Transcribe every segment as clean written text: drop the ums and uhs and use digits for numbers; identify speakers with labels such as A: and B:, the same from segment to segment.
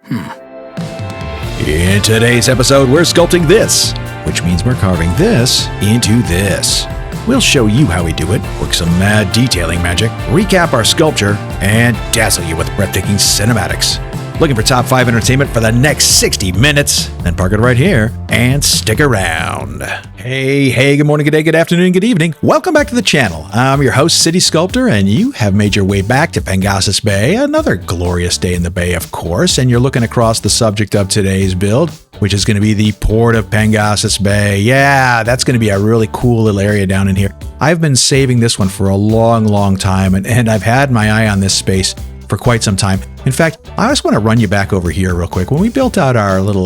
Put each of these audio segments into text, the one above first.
A: In today's episode, we're sculpting this, which means we're carving this into this. We'll show you how we do it, work some mad detailing magic, recap our sculpture, and dazzle you with breathtaking cinematics. Looking for top 5 entertainment for the next 60 minutes? Then park it right here and stick around. Hey, good morning, good day, good afternoon, good evening. Welcome back to the channel. I'm your host, City Sculptor, and you have made your way back to Pengasas Bay, another glorious day in the bay, of course, and you're looking across the subject of today's build, which is going to be the Port of Pengasas Bay. Yeah, that's going to be a really cool little area down in here. I've been saving this one for a long time, and I've had my eye on this space for quite some time. In fact, I just want to run you back over here real quick. When we built out our little,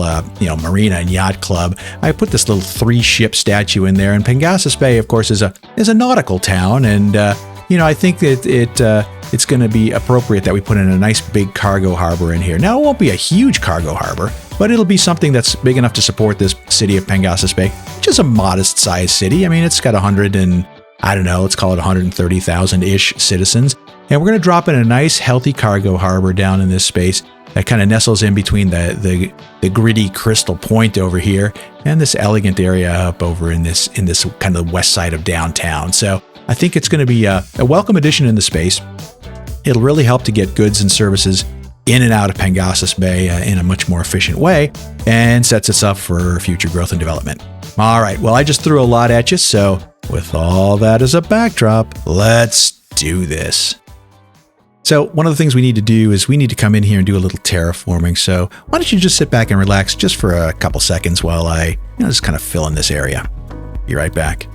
A: marina and yacht club, I put this little 3-ship statue in there. And Pengasas Bay, of course, is a nautical town, and I think that it's going to be appropriate that we put in a nice big cargo harbor in here. Now, it won't be a huge cargo harbor, but it'll be something that's big enough to support this city of Pengasas Bay, which is a modest-sized city. I mean, it's got let's call it 130,000-ish citizens. And we're going to drop in a nice, healthy cargo harbor down in this space that kind of nestles in between the gritty Crystal Point over here and this elegant area up over in this kind of the west side of downtown. So I think it's going to be a welcome addition in the space. It'll really help to get goods and services in and out of Pengasas Bay in a much more efficient way, and sets us up for future growth and development. All right, well, I just threw a lot at you, so with all that as a backdrop, let's do this. So one of the things we need to do is we need to come in here and do a little terraforming. So why don't you just sit back and relax just for a couple seconds while I just kind of fill in this area. Be right back.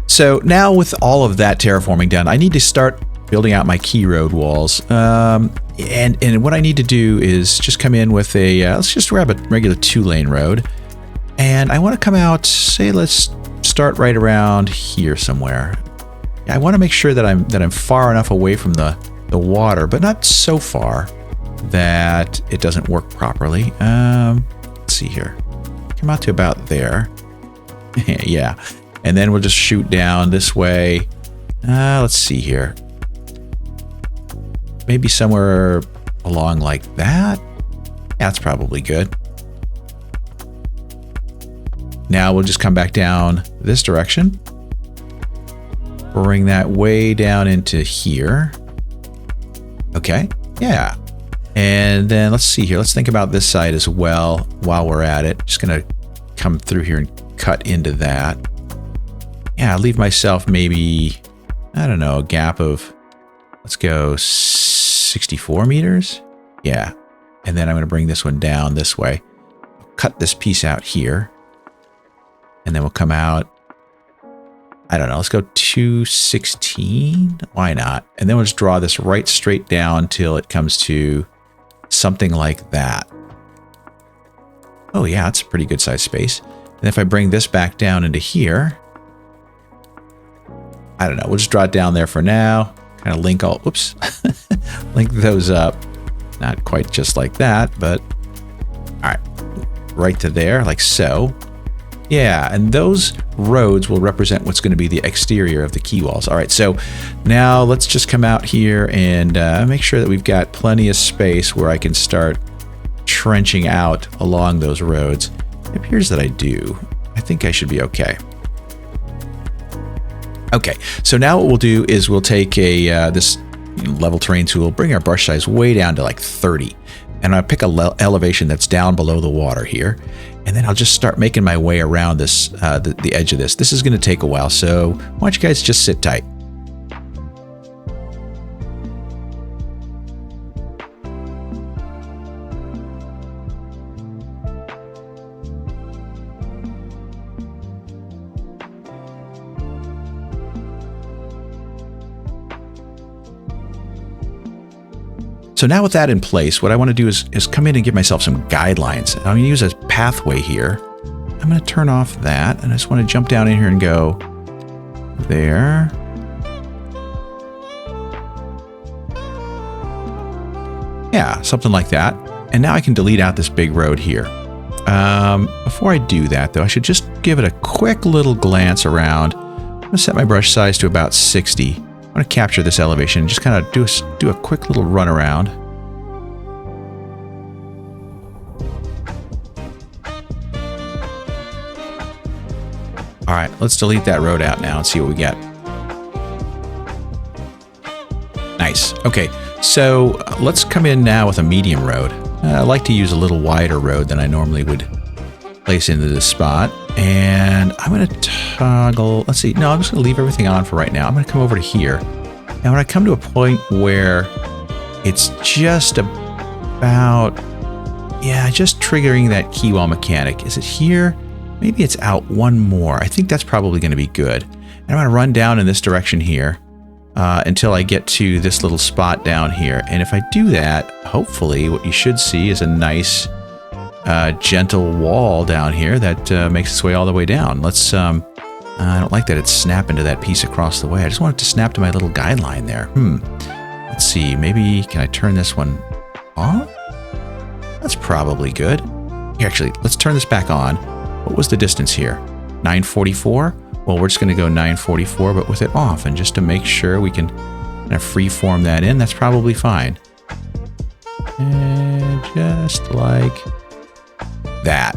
A: So now with all of that terraforming done, I need to start building out my key road walls. And what I need to do is just come in with let's just grab a regular 2-lane road. And I want to come out, let's start right around here somewhere. I want to make sure that I'm far enough away from the water, but not so far that it doesn't work properly. Let's see here. Come out to about there. Yeah. And then we'll just shoot down this way. Let's see here. Maybe somewhere along like that. That's probably good. Now we'll just come back down this direction. Bring that way down into here. Okay, yeah. And then let's see here. Let's think about this side as well while we're at it. Just gonna come through here and cut into that. Yeah, leave myself maybe, a gap of, let's go 64 meters. Yeah. And then I'm going to bring this one down this way. Cut this piece out here. And then we'll come out, let's go 216. Why not? And then we'll just draw this right straight down till it comes to something like that. Oh yeah, it's a pretty good sized space. And if I bring this back down into here, we'll just draw it down there for now. Kind of link link those up. Not quite just like that, but all right, right to there, like so. Yeah, and those roads will represent what's going to be the exterior of the key walls. All right, so now let's just come out here and make sure that we've got plenty of space where I can start trenching out along those roads. It appears that I do. I think I should be okay. Okay, so now what we'll do is we'll take this level terrain tool, bring our brush size way down to like 30, and I'll pick a elevation that's down below the water here, and then I'll just start making my way around this, the edge of this. This is going to take a while, so why don't you guys just sit tight. So now with that in place, what I want to do is come in and give myself some guidelines. I'm going to use a pathway here. I'm going to turn off that, and I just want to jump down in here and go there. Yeah, something like that. And now I can delete out this big road here. before I do that, though, I should just give it a quick little glance around. I'm going to set my brush size to about 60. I want to capture this elevation and just kind of do a quick little run around. All right, let's delete that road out now and see what we get. Nice. Okay, so let's come in now with a medium road. I like to use a little wider road than I normally would place into this spot. And I'm going to toggle, let's see, no, I'm just going to leave everything on for right now. I'm going to come over to here. And when I come to a point where it's just about, yeah, just triggering that keywall mechanic. Is it here? Maybe it's out one more. I think that's probably going to be good. And I'm going to run down in this direction here until I get to this little spot down here. And if I do that, hopefully what you should see is a nice gentle wall down here that makes its way all the way down. Let's, I don't like that it's snapping to that piece across the way. I just want it to snap to my little guideline there. Let's see, maybe, can I turn this one off? That's probably good. Here, actually, let's turn this back on. What was the distance here? 944? Well, we're just going to go 944, but with it off. And just to make sure we can kind of freeform that in, that's probably fine. And just like that.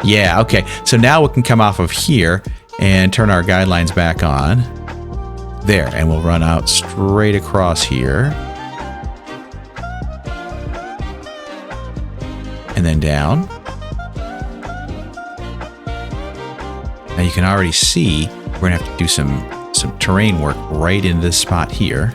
A: Yeah, okay. So now we can come off of here and turn our guidelines back on. There, and we'll run out straight across here. And then down. Now you can already see we're going to have to do some terrain work right in this spot here.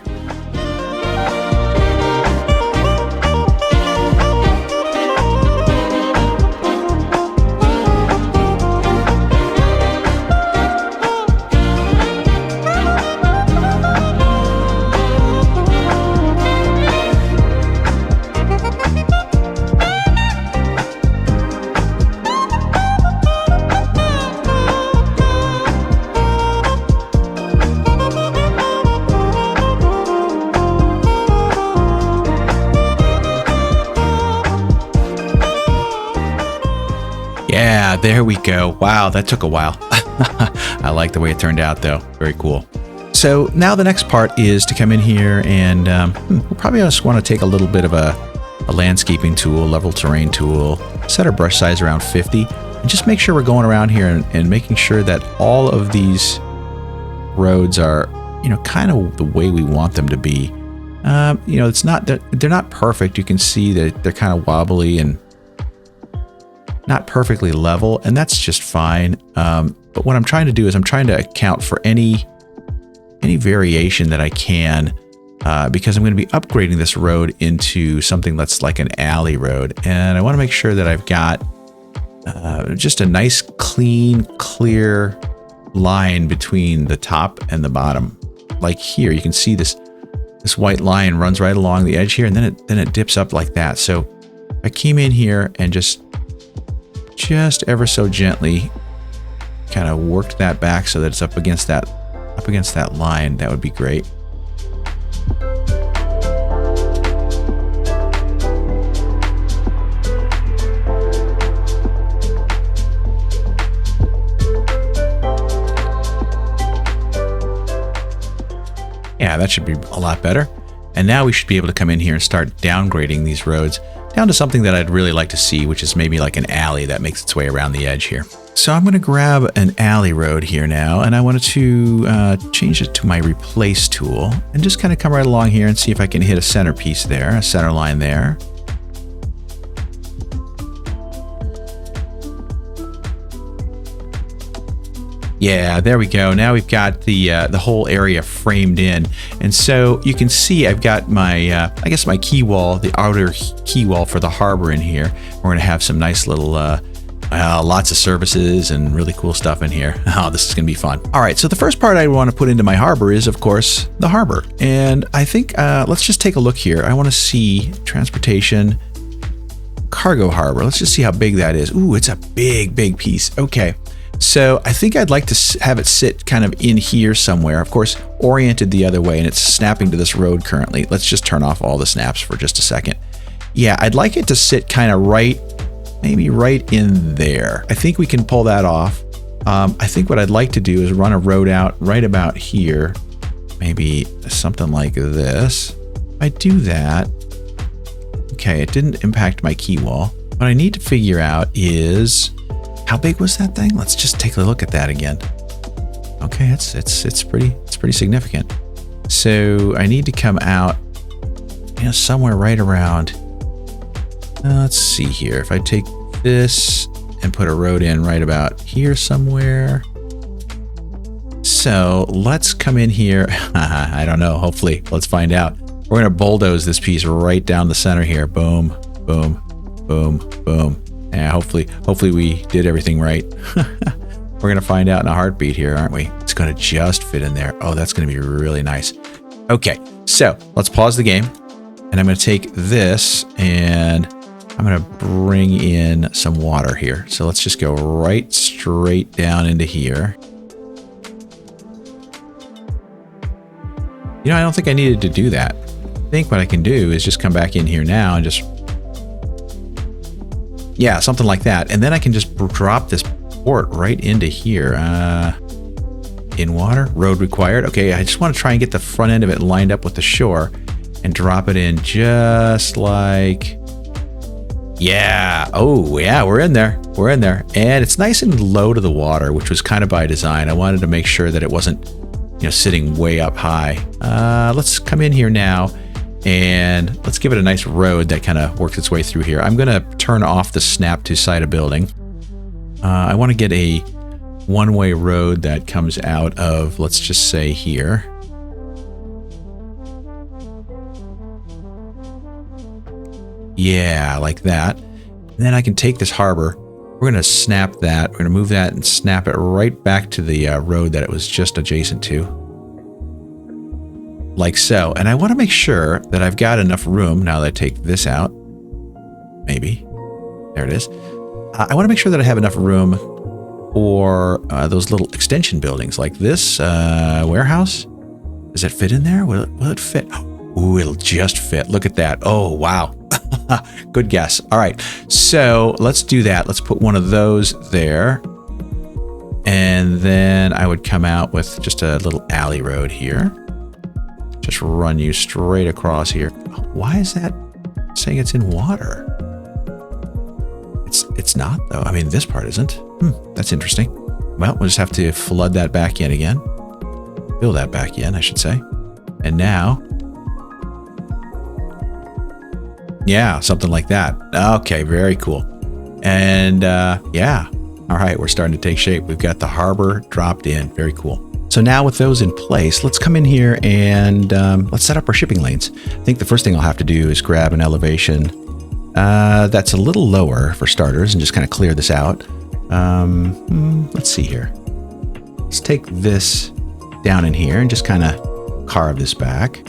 A: Yeah, there we go. Wow, that took a while. I like the way it turned out, though. Very cool. So now the next part is to come in here and we'll probably just want to take a little bit of a landscaping tool, level terrain tool, set our brush size around 50, and just make sure we're going around here and making sure that all of these roads are, you know, kind of the way we want them to be. You know, it's not that they're not perfect. You can see that they're kind of wobbly and not perfectly level, and that's just fine. But what I'm trying to do is I'm trying to account for any variation that I can, because I'm going to be upgrading this road into something that's like an alley road, and I want to make sure that I've got just a nice, clean, clear line between the top and the bottom. Like here, you can see this white line runs right along the edge here, and then it dips up like that. So I came in here and just ever so gently kind of worked that back so that it's up against that line. That would be great. Yeah, that should be a lot better. And now we should be able to come in here and start downgrading these roads down to something that I'd really like to see, which is maybe like an alley that makes its way around the edge here. So I'm going to grab an alley road here now, and I wanted to change it to my replace tool and just kind of come right along here and see if I can hit a centerpiece there, a center line there. Yeah, there we go. Now we've got the whole area framed in, and so you can see I've got my I guess my key wall, the outer key wall for the harbor in here. We're going to have some nice little lots of services and really cool stuff in here. Oh, this is going to be fun. All right, so the first part I want to put into my harbor is, of course, the harbor, and I think let's just take a look here. I want to see transportation, cargo harbor. Let's just see how big that is. Ooh, it's a big piece. Okay. So I think I'd like to have it sit kind of in here somewhere, of course, oriented the other way, and it's snapping to this road currently. Let's just turn off all the snaps for just a second. Yeah, I'd like it to sit kind of right maybe right in there. I think we can pull that off. I think what I'd like to do is run a road out right about here. Maybe something like this. If I do that, okay, it didn't impact my quay wall. What I need to figure out is, how big was that thing? Let's just take a look at that again. Okay, it's pretty significant. So I need to come out, somewhere right around. Let's see here. If I take this and put a road in right about here somewhere. So let's come in here. I don't know. Hopefully, let's find out. We're going to bulldoze this piece right down the center here. Boom, boom, boom, boom. Yeah, hopefully we did everything right. We're going to find out in a heartbeat here, aren't we? It's going to just fit in there. Oh, that's going to be really nice. Okay, so let's pause the game. And I'm going to take this and I'm going to bring in some water here. So let's just go right straight down into here. I don't think I needed to do that. I think what I can do is just come back in here now and just, yeah, something like that. And then I can just drop this port right into here. In water, road required. Okay, I just want to try and get the front end of it lined up with the shore and drop it in just like, yeah. Oh, yeah, we're in there. We're in there. And it's nice and low to the water, which was kind of by design. I wanted to make sure that it wasn't, sitting way up high. Let's come in here now and let's give it a nice road that kind of works its way through here. I'm going to turn off the snap to side of building. I want to get a one-way road that comes out of, let's just say here. Yeah, like that. And then I can take this harbor. We're going to snap that. We're going to move that and snap it right back to the road that it was just adjacent to. Like so. And I want to make sure that I've got enough room now that I take this out. Maybe. There it is. I want to make sure that I have enough room for those little extension buildings like this warehouse. Does it fit in there? Will it fit? Ooh, it'll just fit. Look at that. Oh, wow. Good guess. All right. So let's do that. Let's put one of those there. And then I would come out with just a little alley road here. Just run you straight across here. Why is that saying it's in water? It's not, though. I mean, this part isn't. That's interesting. Well, we'll just have to flood that back in again. Fill that back in, I should say. And now, yeah, something like that. Okay, very cool. And yeah, all right, we're starting to take shape. We've got the harbor dropped in. Very cool. So now with those in place, let's come in here and let's set up our shipping lanes. I think the first thing I'll have to do is grab an elevation that's a little lower for starters and just kind of clear this out. Let's see here. Let's take this down in here and just kind of carve this back.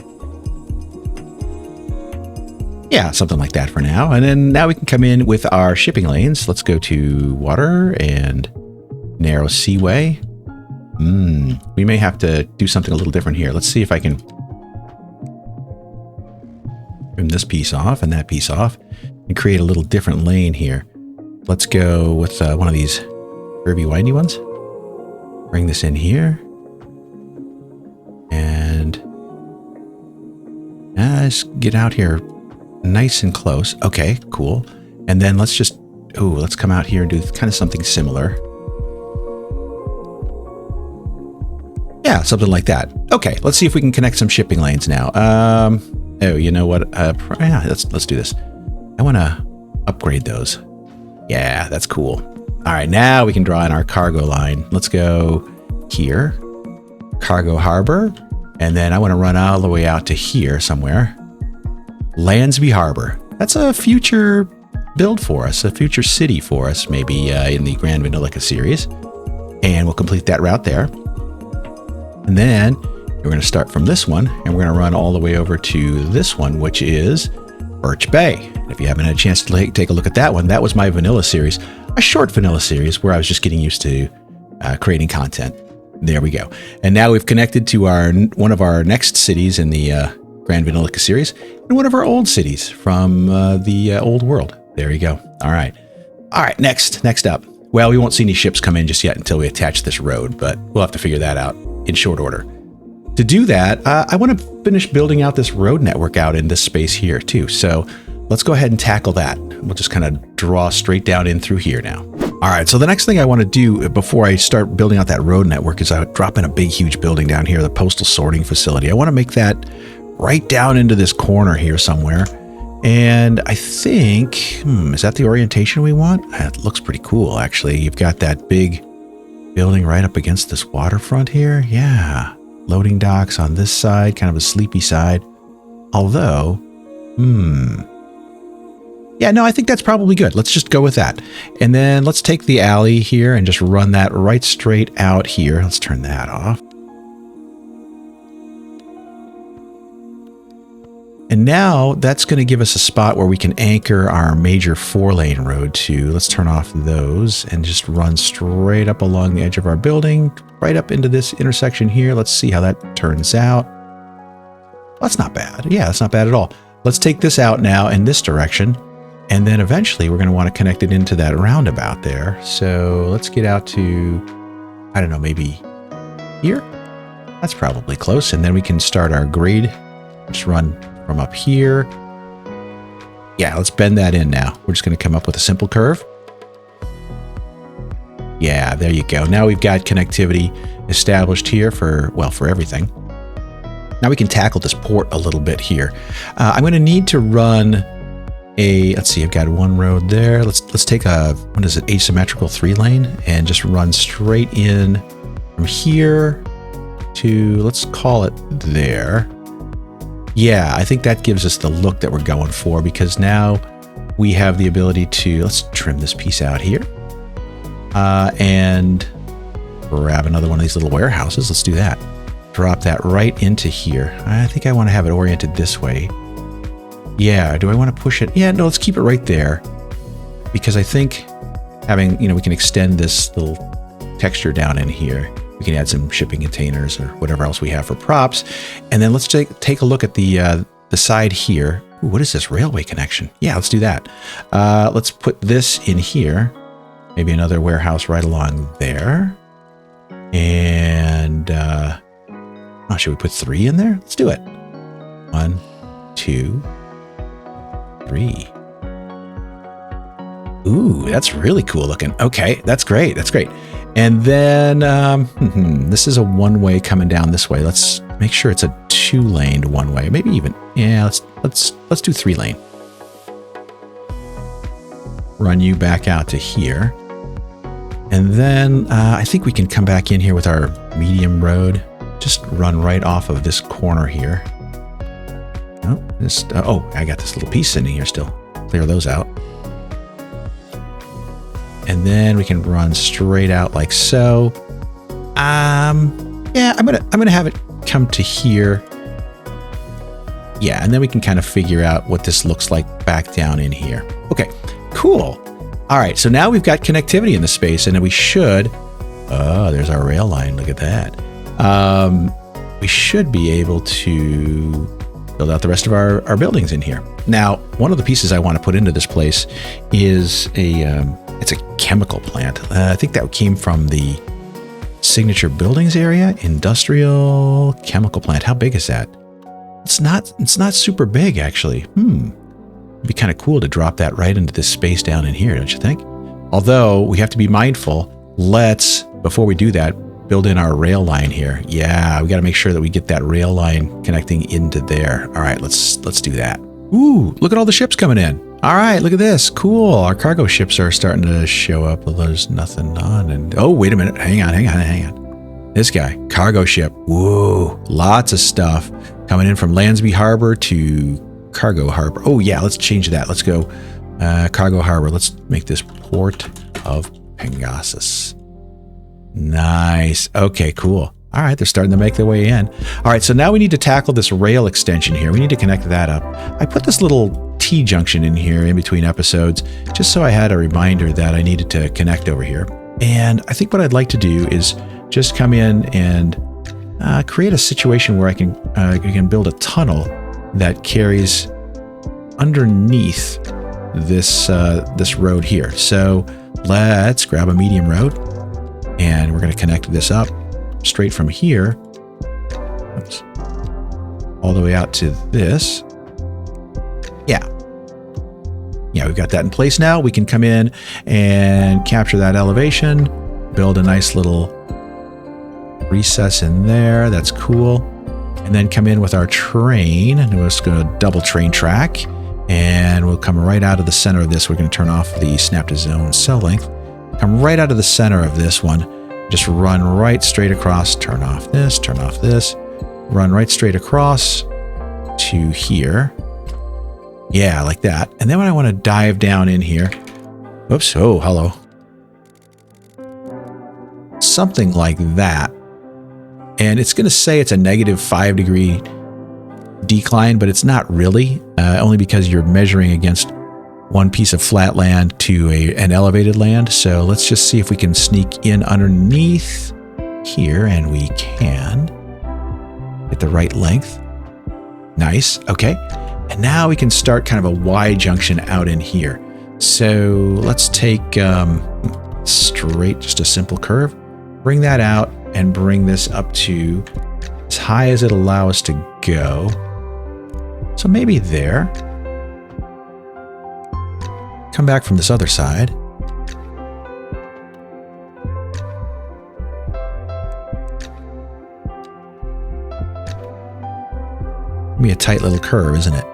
A: Yeah, something like that for now. And then now we can come in with our shipping lanes. Let's go to water and narrow seaway. We may have to do something a little different here. Let's see if I can trim this piece off and that piece off and create a little different lane here. Let's go with one of these curvy windy ones. Bring this in here. And just get out here nice and close. Okay, cool. And then let's just, let's come out here and do kind of something similar. Yeah, something like that. Okay, let's see if we can connect some shipping lanes now. Oh, you know what? Yeah, let's do this. I want to upgrade those. Yeah, that's cool. All right, now we can draw in our cargo line. Let's go here, cargo harbor, and then I want to run all the way out to here somewhere. Lansby Harbor. That's a future build for us, a future city for us, maybe in the Grand Vanillica series. And we'll complete that route there. And then we're going to start from this one, and we're going to run all the way over to this one, which is Birch Bay. And if you haven't had a chance to take a look at that one, that was my vanilla series, a short vanilla series where I was just getting used to creating content. There we go. And now we've connected to one of our next cities in the Grand Vanillica series, and one of our old cities from the old world. There you go. All right. All right, next up. Well, we won't see any ships come in just yet until we attach this road, but we'll have to figure that out in short order. To do that, I want to finish building out this road network out in this space here too. So let's go ahead and tackle that. We'll just kind of draw straight down in through here now. All right, so the next thing I want to do before I start building out that road network is I drop in a big, huge building down here, the postal sorting facility. I want to make that right down into this corner here somewhere. And I think, is that the orientation we want? It looks pretty cool, actually. You've got that big building right up against this waterfront here. Yeah. Loading docks on this side, kind of a sleepy side. Although, yeah, no, I think that's probably good. Let's just go with that. And then let's take the alley here and just run that right straight out here. Let's turn that off. And now that's going to give us a spot where we can anchor our major 4-lane road to. Let's turn off those and just run straight up along the edge of our building, right up into this intersection here. Let's see how that turns out. That's not bad. Yeah, that's not bad at all. Let's take this out now in this direction. And then eventually we're going to want to connect it into that roundabout there. So let's get out to, I don't know, maybe here? That's probably close. And then we can start our grade. Just run from up here. Yeah, let's bend that in now. We're just going to come up with a simple curve. Yeah, there you go. Now we've got connectivity established here for, well, for everything. Now we can tackle this port a little bit here. I'm going to need to run a, let's see, I've got one road there. Let's take a, what is it, asymmetrical 3-lane and just run straight in from here to, let's call it there. Yeah, I think that gives us the look that we're going for, because now we have the ability to, let's trim this piece out here and grab another one of these little warehouses. Let's do that. Drop that right into here. I think I want to have it oriented this way. Yeah, do I want to push it? Yeah, no, let's keep it right there, because I think having, we can extend this little texture down in here. We can add some shipping containers or whatever else we have for props. And then let's take a look at the side here. Ooh, what is this railway connection? Yeah, let's do that. Let's put this in here. Maybe another warehouse right along there. And should we put 3 in there? Let's do it. 1, 2, 3. Ooh, that's really cool looking. Okay, that's great. That's great. And then this is a one-way coming down this way. Let's make sure it's a 2-laned one-way. Maybe even, yeah, let's do 3-lane. Run you back out to here. And then I think we can come back in here with our medium road. Just run right off of this corner here. Oh, I got this little piece in here still. Clear those out. And then we can run straight out like so. Yeah, I'm gonna have it come to here. Yeah, and then we can kind of figure out what this looks like back down in here. Okay, cool. All right, so now we've got connectivity in the space, and then we should. Oh, there's our rail line. Look at that. We should be able to build out the rest of our buildings in here. Now, one of the pieces I want to put into this place is it's a chemical plant. I think that came from the signature buildings area, industrial chemical plant. How big is that? It's not super big, actually. It'd be kind of cool to drop that right into this space down in here, don't you think? Although we have to be mindful. Let's, before we do that, build in our rail line here. Yeah, we got to make sure that we get that rail line connecting into there. All right, let's do that. Ooh, look at all the ships coming in. All right, look at this. Cool. Our cargo ships are starting to show up. Well, there's nothing on. And oh, wait a minute. Hang on. This guy, cargo ship. Whoa, lots of stuff coming in from Landsby Harbor to Cargo Harbor. Oh yeah, let's change that. Let's go Cargo Harbor. Let's make this Port of Pengasas. Nice. Okay, cool. All right, they're starting to make their way in. All right, so now we need to tackle this rail extension here. We need to connect that up. I put this little T-junction in here in between episodes, just so I had a reminder that I needed to connect over here. And I think what I'd like to do is just come in and create a situation where I can build a tunnel that carries underneath this this road here. So let's grab a medium road, and we're going to connect this up straight from here. Oops. All the way out to this. Yeah. Yeah, we've got that in place now. We can come in and capture that elevation, build a nice little recess in there. That's cool. And then come in with our train, and we're just going to double train track, and we'll come right out of the center of this. We're going to turn off the snap to zone cell length. Come right out of the center of this one. Just run right straight across, turn off this, run right straight across to here. Yeah, like that. And then when I want to dive down in here, oops, oh, hello. Something like that. And it's going to say it's a -5 degree decline, but it's not really, only because you're measuring against one piece of flat land to an elevated land. So let's just see if we can sneak in underneath here, and we can get the right length. Nice. Okay. And now we can start kind of a Y junction out in here. So let's take straight, just a simple curve, bring that out and bring this up to as high as it'll allow us to go. So maybe there. Come back from this other side. Be a tight little curve, isn't it?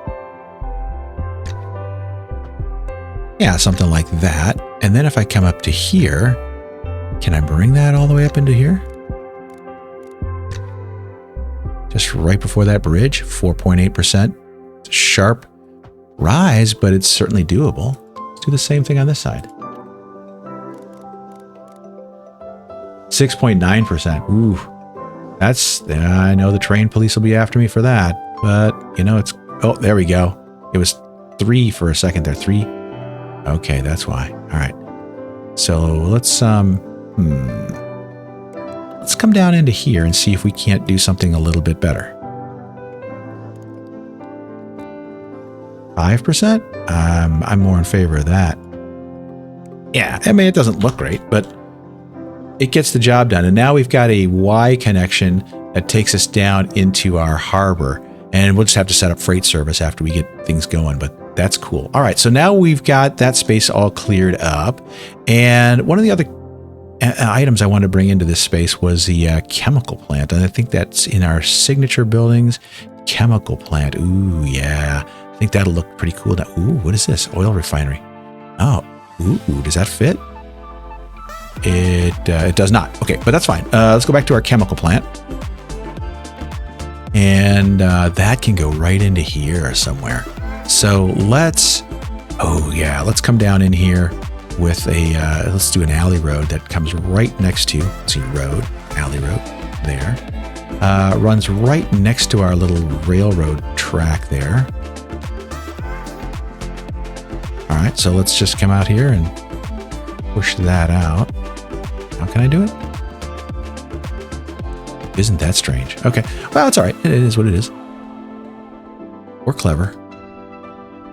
A: Yeah, something like that. And then if I come up to here, can I bring that all the way up into here? Just right before that bridge, 4.8%. It's a sharp rise, but it's certainly doable. Let's do the same thing on this side. 6.9%. Ooh, that's, I know the train police will be after me for that, but you know, it's, oh, there we go. It was 3 for a second there, 3. Okay, that's why. All right. So let's let's come down into here and see if we can't do something a little bit better. 5%? I'm more in favor of that. Yeah, I mean, it doesn't look great, but it gets the job done. And now we've got a Y connection that takes us down into our harbor. And we'll just have to set up freight service after we get things going, but that's cool. All right, so now we've got that space all cleared up. And one of the other items I wanted to bring into this space was the chemical plant. And I think that's in our signature buildings, chemical plant. Ooh, yeah. I think that'll look pretty cool. Now, ooh, what is this? Oil refinery. Oh, ooh, does that fit? It does not. Okay, but that's fine. Let's go back to our chemical plant. And that can go right into here somewhere. So let's, oh yeah, let's come down in here with a, let's do an alley road that comes right next to, let's see, road, alley road, there. Runs right next to our little railroad track there. All right, so let's just come out here and push that out. How can I do it? Isn't that strange? Okay, well, it's all right. It is what it is. We're clever.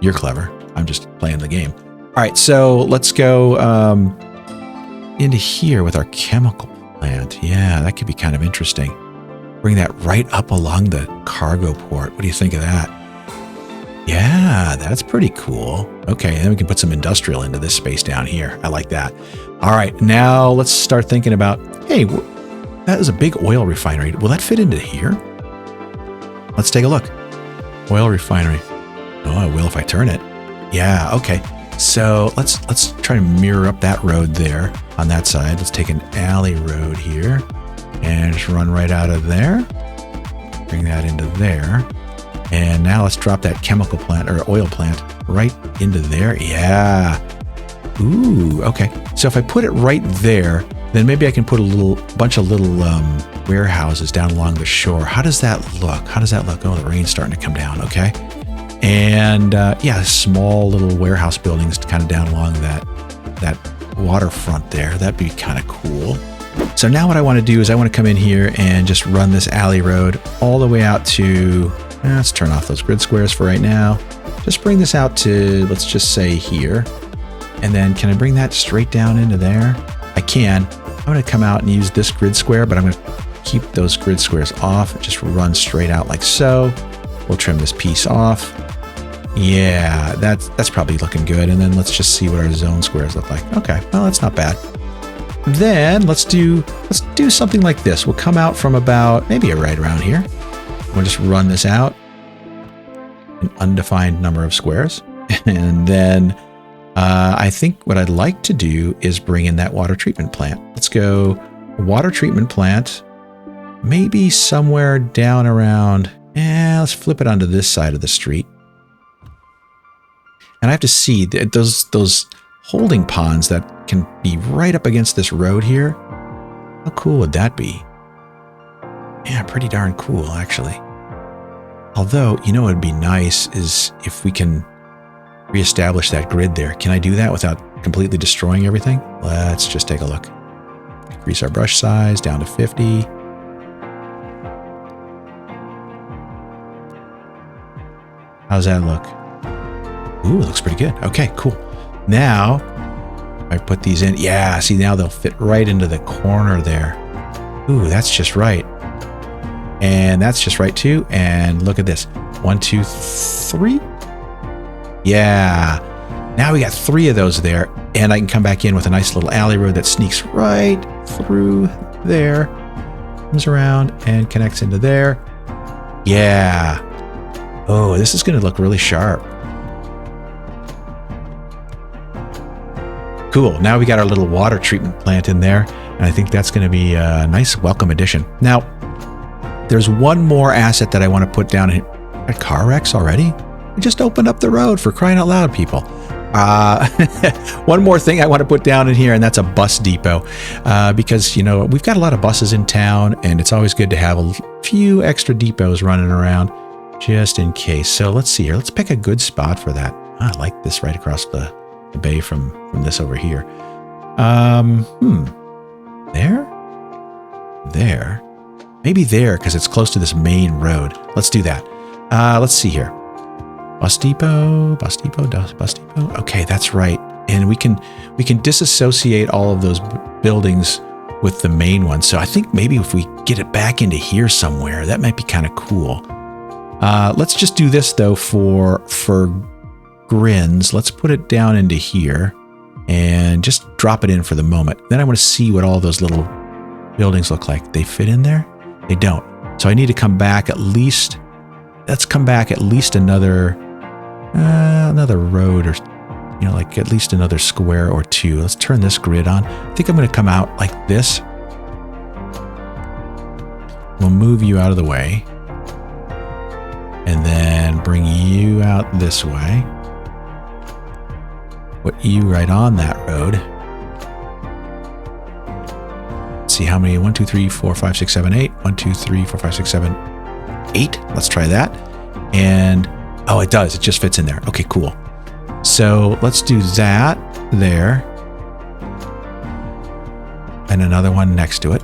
A: You're clever. I'm just playing the game. All right, so let's go into here with our chemical plant. Yeah, that could be kind of interesting. Bring that right up along the cargo port. What do you think of that? Yeah, that's pretty cool. Okay, and then we can put some industrial into this space down here. I like that. All right, now let's start thinking about, hey, that is a big oil refinery. Will that fit into here? Let's take a look. Oil refinery. Oh, I will if I turn it. Yeah, okay. So let's try to mirror up that road there on that side. Let's take an alley road here and just run right out of there. Bring that into there. And now let's drop that chemical plant or oil plant right into there. Yeah. Ooh, okay. So if I put it right there, then maybe I can put a bunch of little warehouses down along the shore. How does that look? How does that look? Oh, the rain's starting to come down. Okay. And yeah, small little warehouse buildings kind of down along that waterfront there. That'd be kind of cool. So now what I want to do is I want to come in here and just run this alley road all the way out to, let's turn off those grid squares for right now. just bring this out to, let's just say here. And then can I bring that straight down into there? I can. I'm going to come out and use this grid square, but I'm going to keep those grid squares off. Just run straight out like so. We'll trim this piece off. Yeah, that's probably looking good. And then let's just see what our zone squares look like. Okay, well, that's not bad. Then let's do something like this. We'll come out from about maybe right around here. We'll just run this out. An undefined number of squares. And then I think what I'd like to do is bring in that water treatment plant. Let's go water treatment plant, maybe somewhere down around, let's flip it onto this side of the street. And I have to see that those holding ponds that can be right up against this road here. How cool would that be? Yeah, pretty darn cool, actually. Although, you know what would be nice is if we can reestablish that grid there. Can I do that without completely destroying everything? Let's just take a look. Increase our brush size down to 50. How's that look? Ooh, it looks pretty good. Okay, cool. Now, I put these in. Yeah, see, now they'll fit right into the corner there. Ooh, that's just right. And that's just right too. And look at this. 1, 2, 3. Yeah. Now we got 3 of those there. And I can come back in with a nice little alley road that sneaks right through there. Comes around and connects into there. Yeah. Oh, this is going to look really sharp. Cool. Now we got our little water treatment plant in there. And I think that's going to be a nice welcome addition. Now, there's one more asset that I want to put down here. Car wrecks already? We just opened up the road, for crying out loud, people. One more thing I want to put down in here, and that's a bus depot. Because, you know, we've got a lot of buses in town, and it's always good to have a few extra depots running around just in case. So let's see here. Let's pick a good spot for that. I like this right across the bay from this over here. There? Maybe there, because it's close to this main road. Let's do that. Let's see here. Bus depot. Okay, that's right. And we can disassociate all of those buildings with the main one. So I think maybe if we get it back into here somewhere, that might be kind of cool. Let's just do this though for grins. Let's put it down into here and just drop it in for the moment. Then I want to see what all those little buildings look like. They fit in there? They don't. So I need to come back at least. Let's come back at least another road, or you know, like at least another square or 2. Let's turn this grid on. I think I'm going to come out like this. We'll move you out of the way, and then bring you out this way. Put you right on that road. See how many? 1, 2, 3, 4, 5, 6, 7, 8. 1, 2, 3, 4, 5, 6, 7, 8. Let's try that. And oh, it does. It just fits in there. Okay, cool. So let's do that there. And another one next to it.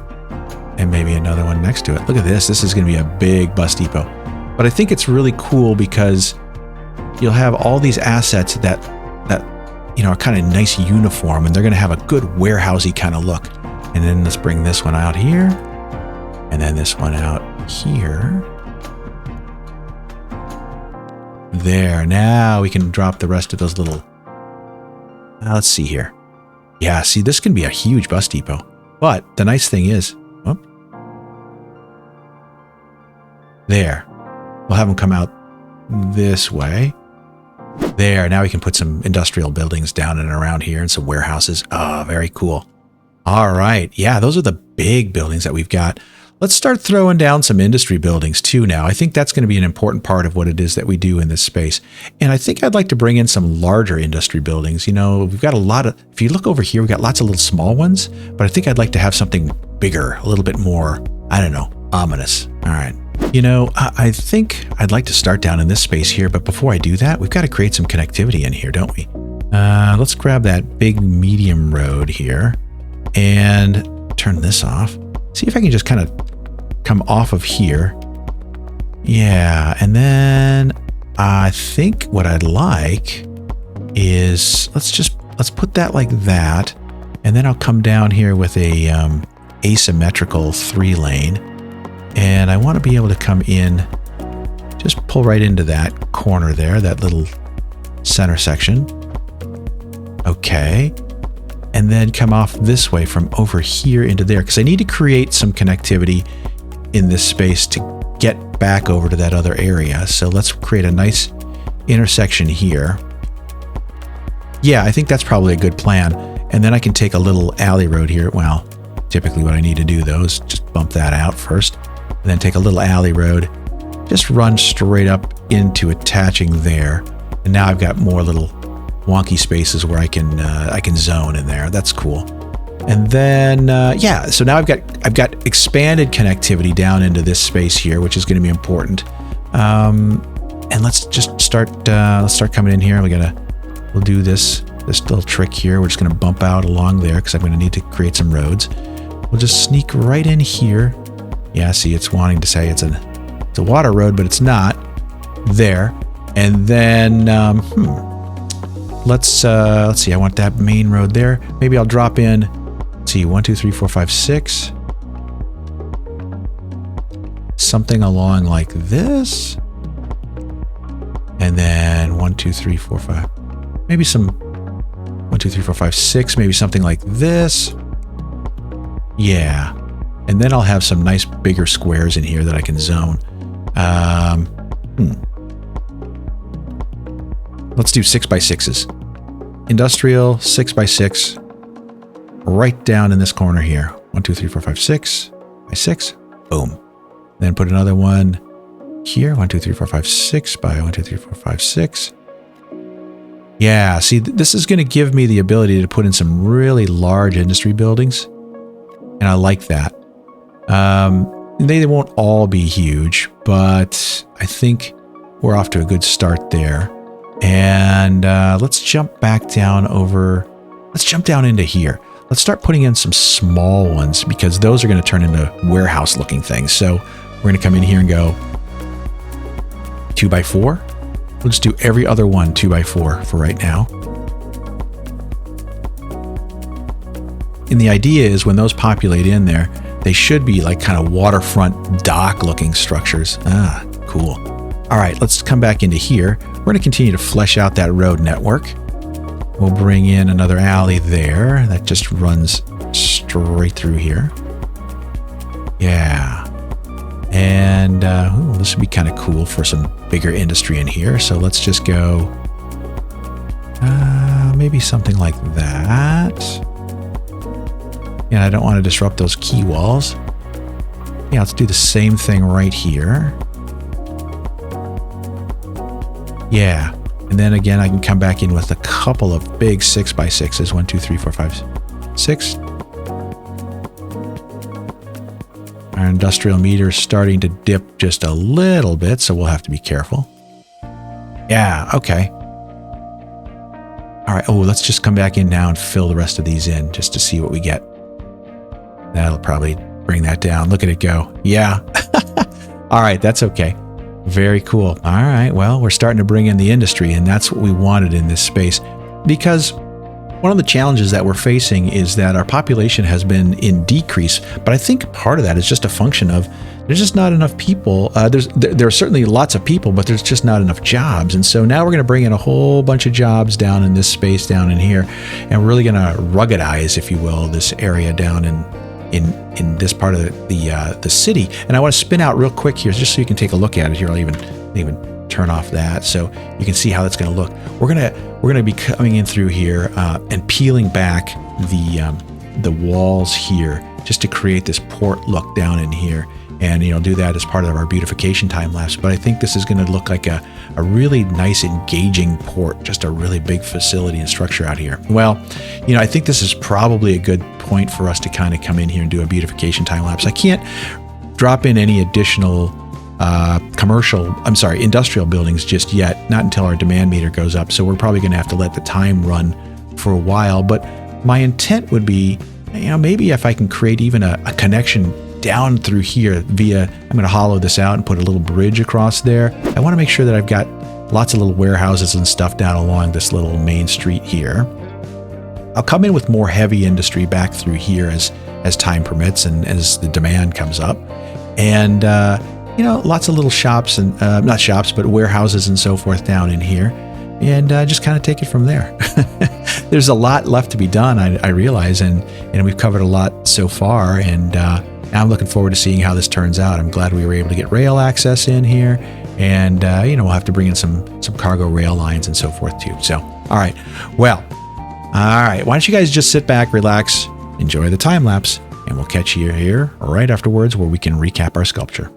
A: And maybe another one next to it. Look at this. This is going to be a big bus depot. But I think it's really cool because you'll have all these assets that you know are kind of nice uniform, and they're going to have a good warehousey kind of look. And then let's bring this one out here, and then this one out here. There. Now we can drop the rest of those little. Let's see here. Yeah, see, this can be a huge bus depot. But the nice thing is, there. We'll have them come out this way. There. Now we can put some industrial buildings down and around here and some warehouses. Oh, very cool. All right. Yeah, those are the big buildings that we've got. Let's start throwing down some industry buildings too now. I think that's going to be an important part of what it is that we do in this space. And I think I'd like to bring in some larger industry buildings. You know, we've got a lot of, if you look over here, we've got lots of little small ones, but I think I'd like to have something bigger, a little bit more, I don't know, ominous. All right. You know, I think I'd like to start down in this space here, but before I do that, we've got to create some connectivity in here, don't we? Let's grab that big medium road here and turn this off. See if I can just kind of come off of here. Yeah, and then I think what I'd like is let's put that like that, and then I'll come down here with a asymmetrical 3-lane, and I want to be able to come in, just pull right into that corner there, that little center section. Okay. And then come off this way from over here into there, because I need to create some connectivity in this space to get back over to that other area. So let's create a nice intersection here. Yeah, I think that's probably a good plan. And then I can take a little alley road here. Well, typically what I need to do though is just bump that out first, and then take a little alley road, just run straight up into attaching there. And now I've got more little wonky spaces where I can zone in there. That's cool. And then yeah, so now I've got expanded connectivity down into this space here, which is going to be important. And let's just start coming in here. We'll do this little trick here. We're just going to bump out along there because I'm going to need to create some roads. We'll just sneak right in here. Yeah, see, it's wanting to say it's a water road, but it's not there. And then let's see, I want that main road there. Maybe I'll drop in, let's see, 1 2 3 4 5 6, something along like this, and then 1 2 3 4 5, maybe some 1 2 3 4 5 6, maybe something like this. Yeah, and then I'll have some nice bigger squares in here that I can zone. Let's do 6x6s. Industrial 6x6, right down in this corner here. 1 2 3 4 5 6 by 6. Boom. Then put another one here. 1 2 3 4 5 6 by 1 2 3 4 5 6. Yeah, see, this is going to give me the ability to put in some really large industry buildings, and I like that. They won't all be huge, but I think we're off to a good start there. And let's jump back down over. Let's jump down into here. Let's start putting in some small ones, because those are going to turn into warehouse looking things. So we're going to come in here and go 2x4. We'll just do every other one 2x4 for right now. And the idea is when those populate in there, they should be like kind of waterfront dock looking structures. Ah, cool. All right, let's come back into here. We're going to continue to flesh out that road network. We'll bring in another alley there that just runs straight through here. Yeah. And this would be kind of cool for some bigger industry in here. So let's just go maybe something like that. And I don't want to disrupt those quay walls. Yeah, let's do the same thing right here. Yeah, and then again, I can come back in with a couple of big 6x6s. 1 2 3 4 5 6. Our industrial meter is starting to dip just a little bit, so we'll have to be careful. Yeah, okay. All right, let's just come back in now and fill the rest of these in just to see what we get. That'll probably bring that down. Look at it go. Yeah. All right, that's okay. Very cool. All right, well, we're starting to bring in the industry, and that's what we wanted in this space, because one of the challenges that we're facing is that our population has been in decrease, but I think part of that is just a function of there's just not enough people. There are certainly lots of people, but there's just not enough jobs. And so now we're going to bring in a whole bunch of jobs down in this space down in here, and we're really going to ruggedize, if you will, this area down in this part of the city. And I want to spin out real quick here just so you can take a look at it here. I'll even turn off that so you can see how that's going to look. We're gonna be coming in through here and peeling back the walls here just to create this port look down in here. And do that as part of our beautification time lapse. But I think this is going to look like a really nice, engaging port, just a really big facility and structure out here. Well, I think this is probably a good point for us to kind of come in here and do a beautification time lapse. I can't drop in any additional industrial buildings just yet, not until our demand meter goes up. So we're probably going to have to let the time run for a while. But my intent would be, maybe if I can create even a connection down through here I'm going to hollow this out and put a little bridge across there. I want to make sure that I've got Lots of little warehouses and stuff down along this little main street here. I'll come in with more heavy industry back through here as time permits and as the demand comes up. And, lots of little shops and not shops, but warehouses and so forth down in here. And just kind of take it from there. There's a lot left to be done, I realize, and we've covered a lot so far. And now I'm looking forward to seeing how this turns out. I'm glad we were able to get rail access in here. And, we'll have to bring in some cargo rail lines and so forth too. So, all right. Well, all right. Why don't you guys just sit back, relax, enjoy the time lapse, and we'll catch you here right afterwards where we can recap our sculpture.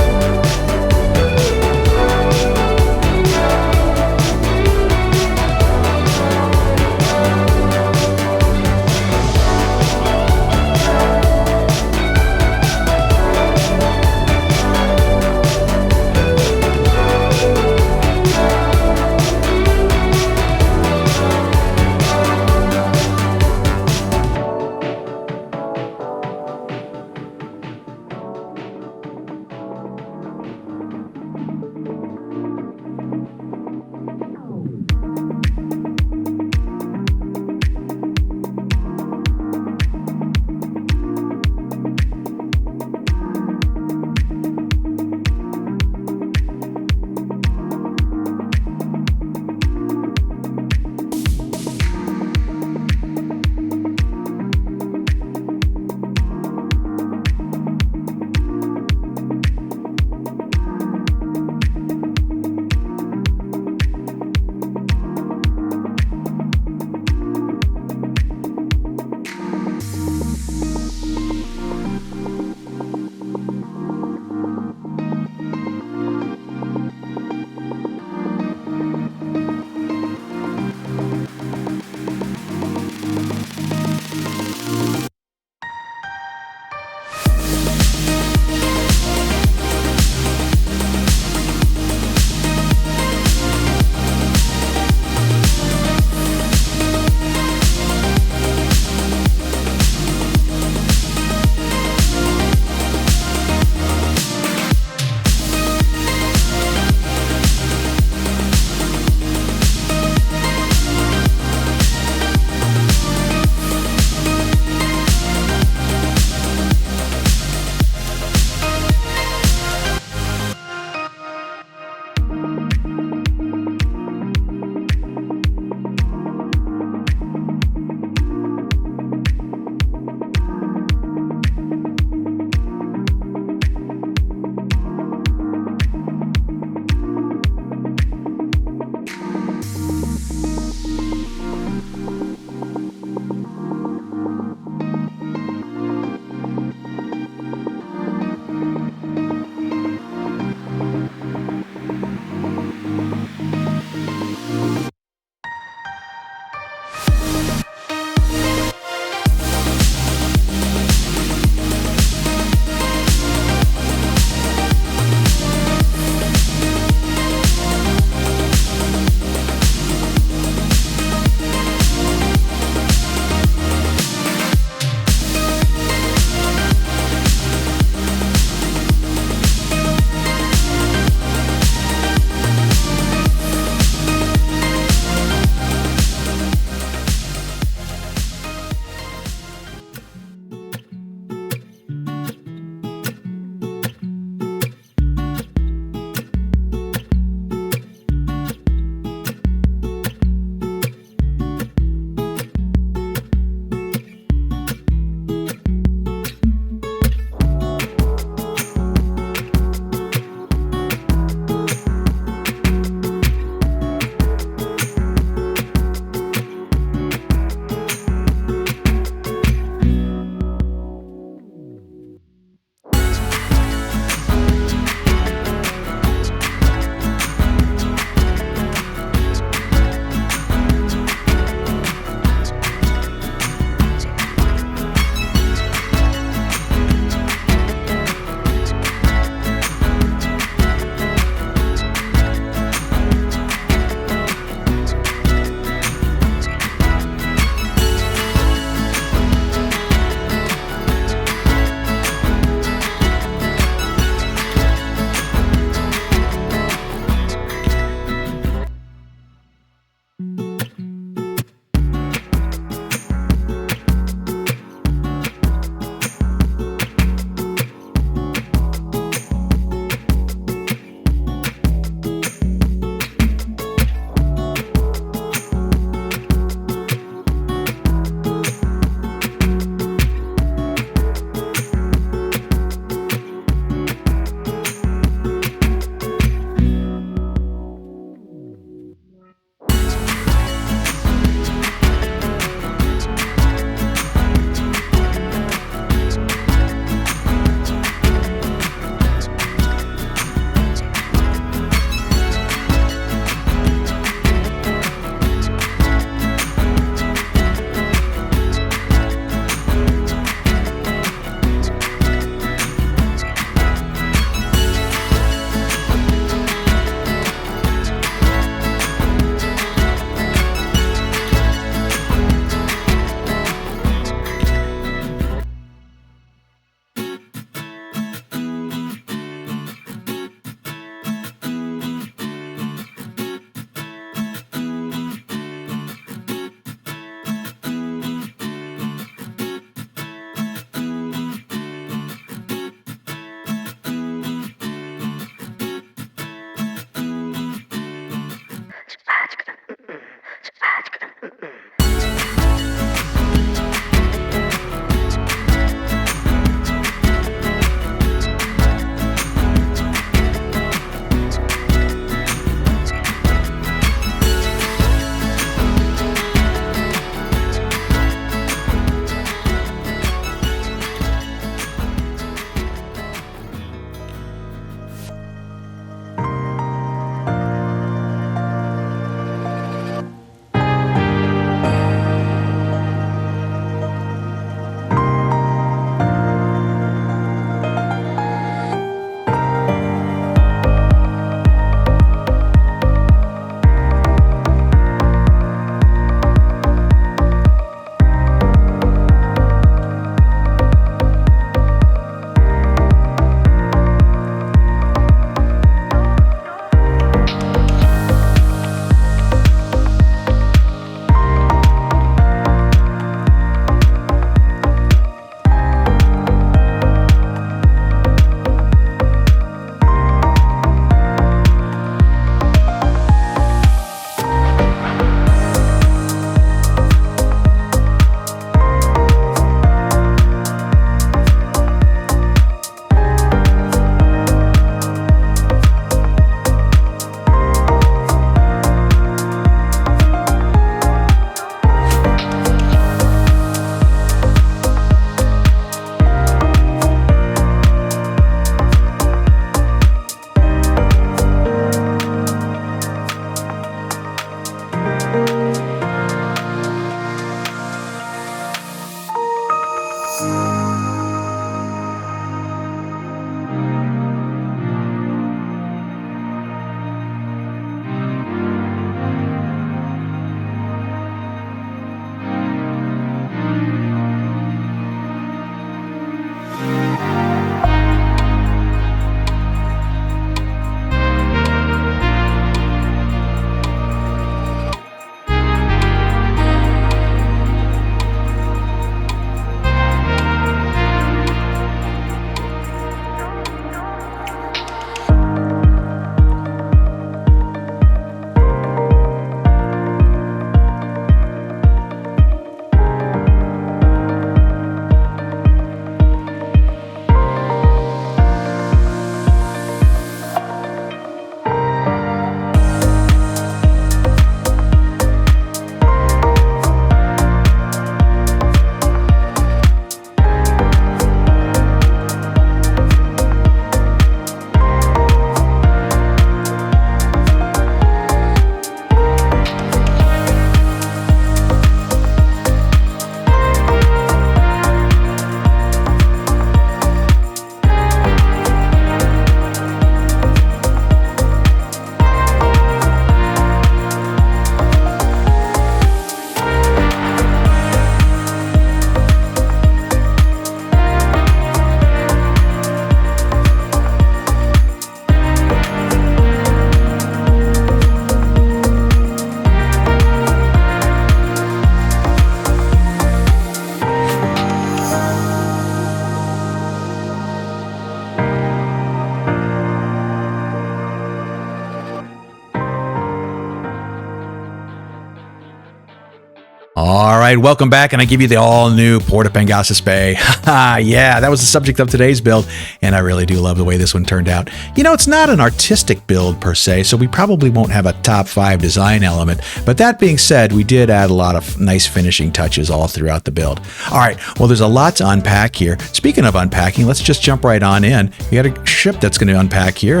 A: All right, welcome back, and I give you the all-new Port of Pengasas Bay. Yeah, that was the subject of today's build, and I really do love the way this one turned out. You know, it's not an artistic build per se, so we probably won't have a top 5 design element, but that being said, we did add a lot of nice finishing touches all throughout the build. All right, well, there's a lot to unpack here. Speaking of unpacking, let's just jump right on in. We got a ship that's going to unpack here.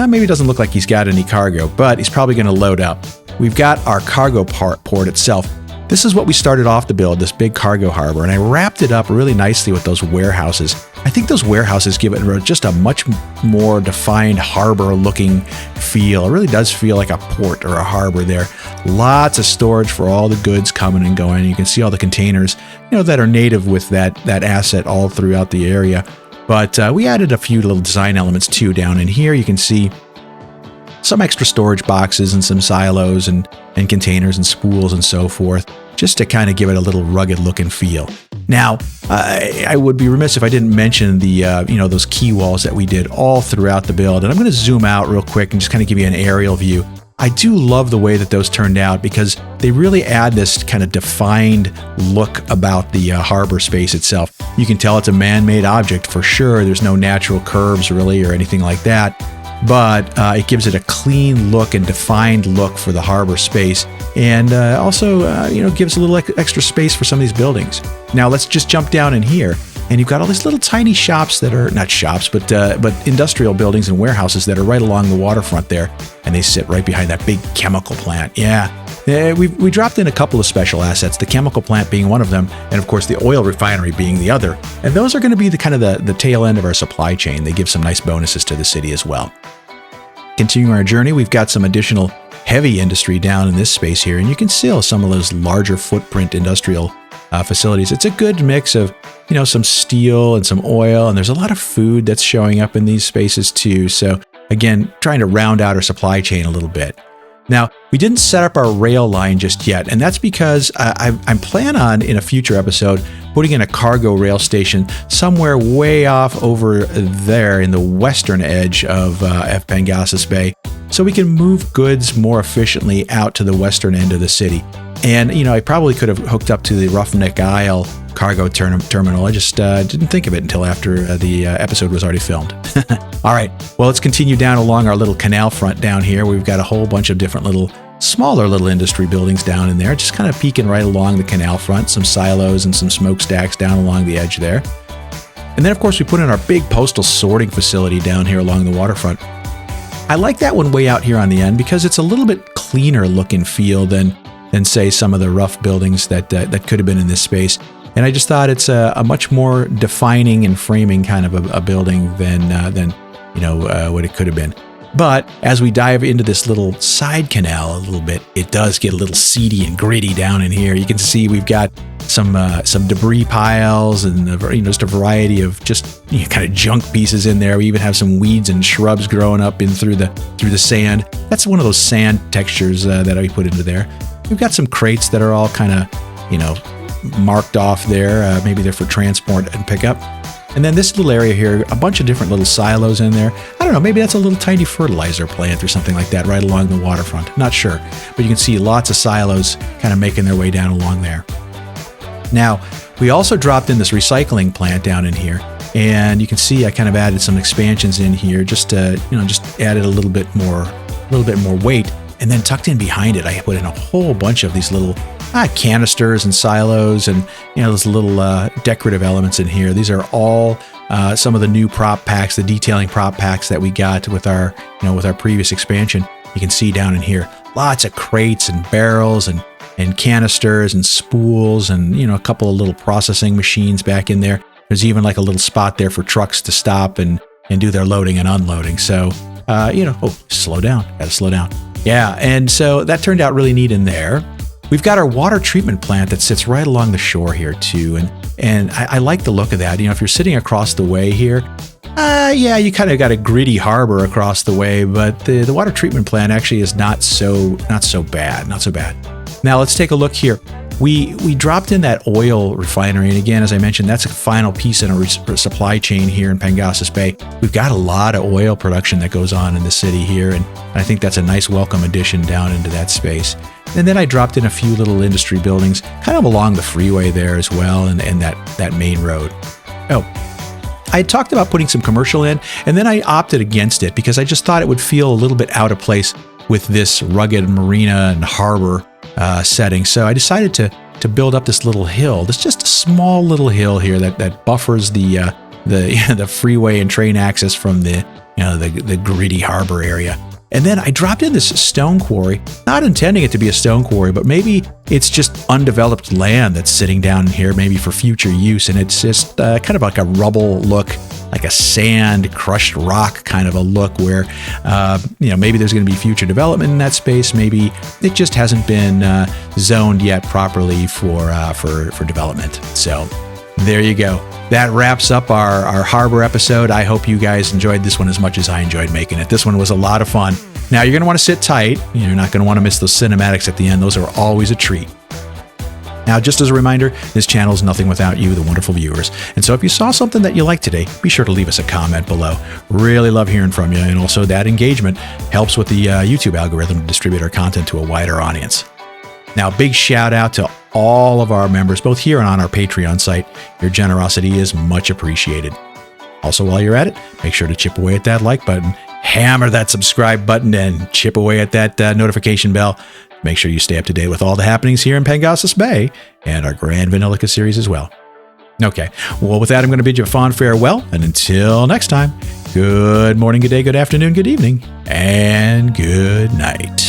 A: Maybe it doesn't look like he's got any cargo, but he's probably going to load up. We've got our cargo port itself. This is what we started off the build, this big cargo harbor, and I wrapped it up really nicely with those warehouses. I think those warehouses give it just a much more defined harbor-looking feel. It really does feel like a port or a harbor there. Lots of storage for all the goods coming and going. You can see all the containers, that are native with that asset all throughout the area. But we added a few little design elements too down in here. You can see some extra storage boxes and some silos and containers and spools and so forth, just to kind of give it a little rugged look and feel. Now, I would be remiss if I didn't mention the those key walls that we did all throughout the build. And I'm going to zoom out real quick and just kind of give you an aerial view. I do love the way that those turned out because they really add this kind of defined look about the harbor space itself. You can tell it's a man-made object for sure. There's no natural curves really or anything like that. But it gives it a clean look and defined look for the harbor space, and also gives a little extra space for some of these buildings. Now let's just jump down in here, and you've got all these little tiny shops that are not shops, but industrial buildings and warehouses that are right along the waterfront there, and they sit right behind that big chemical plant. Yeah. We dropped in a couple of special assets, the chemical plant being one of them, and of course the oil refinery being the other. And those are going to be the tail end of our supply chain. They give some nice bonuses to the city as well. Continuing our journey, we've got some additional heavy industry down in this space here, and you can see some of those larger footprint industrial facilities. It's a good mix of some steel and some oil, and there's a lot of food that's showing up in these spaces too. So again, trying to round out our supply chain a little bit. Now, we didn't set up our rail line just yet, and that's because I'm planning on, in a future episode, putting in a cargo rail station somewhere way off over there in the western edge of Pengasas Bay, so we can move goods more efficiently out to the western end of the city. And, I probably could have hooked up to the Roughneck Isle cargo terminal. I just didn't think of it until after the episode was already filmed. All right, well, let's continue down along our little canal front down here. We've got a whole bunch of different smaller little industry buildings down in there, just kind of peeking right along the canal front, some silos and some smokestacks down along the edge there. And then, of course, we put in our big postal sorting facility down here along the waterfront. I like that one way out here on the end because it's a little bit cleaner look and feel than say some of the rough buildings that could have been in this space. And I just thought it's a much more defining and framing kind of a building than what it could have been. But as we dive into this little side canal a little bit, it does get a little seedy and gritty down in here. You can see we've got some debris piles and just a variety of just kind of junk pieces in there. We even have some weeds and shrubs growing up in through the sand. That's one of those sand textures that I put into there. We've got some crates that are all kind of marked off there. Maybe they're for transport and pickup. And then this little area here, a bunch of different little silos in there. I don't know, maybe that's a little tiny fertilizer plant or something like that right along the waterfront. Not sure. But you can see lots of silos kind of making their way down along there. Now, we also dropped in this recycling plant down in here. And you can see I kind of added some expansions in here just to, just added a little bit more weight. And then tucked in behind it, I put in a whole bunch of these little canisters and silos and those little decorative elements in here. These are all some of the new prop packs, the detailing prop packs that we got with our previous expansion. You can see down in here lots of crates and barrels and canisters and spools and a couple of little processing machines back in there. There's even like a little spot there for trucks to stop and do their loading and unloading. So slow down, gotta slow down. Yeah, and so that turned out really neat in there. We've got our water treatment plant that sits right along the shore here too, and I like the look of that. If you're sitting across the way here, you kind of got a gritty harbor across the way, but the water treatment plant actually is not so bad. Now let's take a look here. We dropped in that oil refinery, and again, as I mentioned, that's a final piece in our supply chain here in Pengasas Bay. We've got a lot of oil production that goes on in the city here, and I think that's a nice welcome addition down into that space. And then I dropped in a few little industry buildings kind of along the freeway there as well, and that main road. Oh, I had talked about putting some commercial in, and then I opted against it because I just thought it would feel a little bit out of place with this rugged marina and harbor setting. So I decided to build up this little hill. There's just a small little hill here that buffers the freeway and train access from the gritty harbor area. And then I dropped in this stone quarry, not intending it to be a stone quarry, but maybe it's just undeveloped land that's sitting down here, maybe for future use. And it's just kind of like a rubble look, like a sand, crushed rock kind of a look where, maybe there's going to be future development in that space. Maybe it just hasn't been zoned yet properly for development. So there you go. That wraps up our harbor episode. I hope you guys enjoyed this one as much as I enjoyed making it. This one was a lot of fun. Now, you're going to want to sit tight. You're not going to want to miss those cinematics at the end. Those are always a treat. Now, just as a reminder, this channel is nothing without you, the wonderful viewers. And so if you saw something that you liked today, be sure to leave us a comment below. Really love hearing from you. And also that engagement helps with the YouTube algorithm to distribute our content to a wider audience. Now, big shout out to all of our members, both here and on our Patreon site. Your generosity is much appreciated. Also, while you're at it, make sure to chip away at that like button, hammer that subscribe button, and chip away at that notification bell. Make sure you stay up to date with all the happenings here in Pengasas Bay and our Grand Vanillica series as well. Okay, well, with that, I'm going to bid you a fond farewell. And until next time, good morning, good day, good afternoon, good evening, and good night.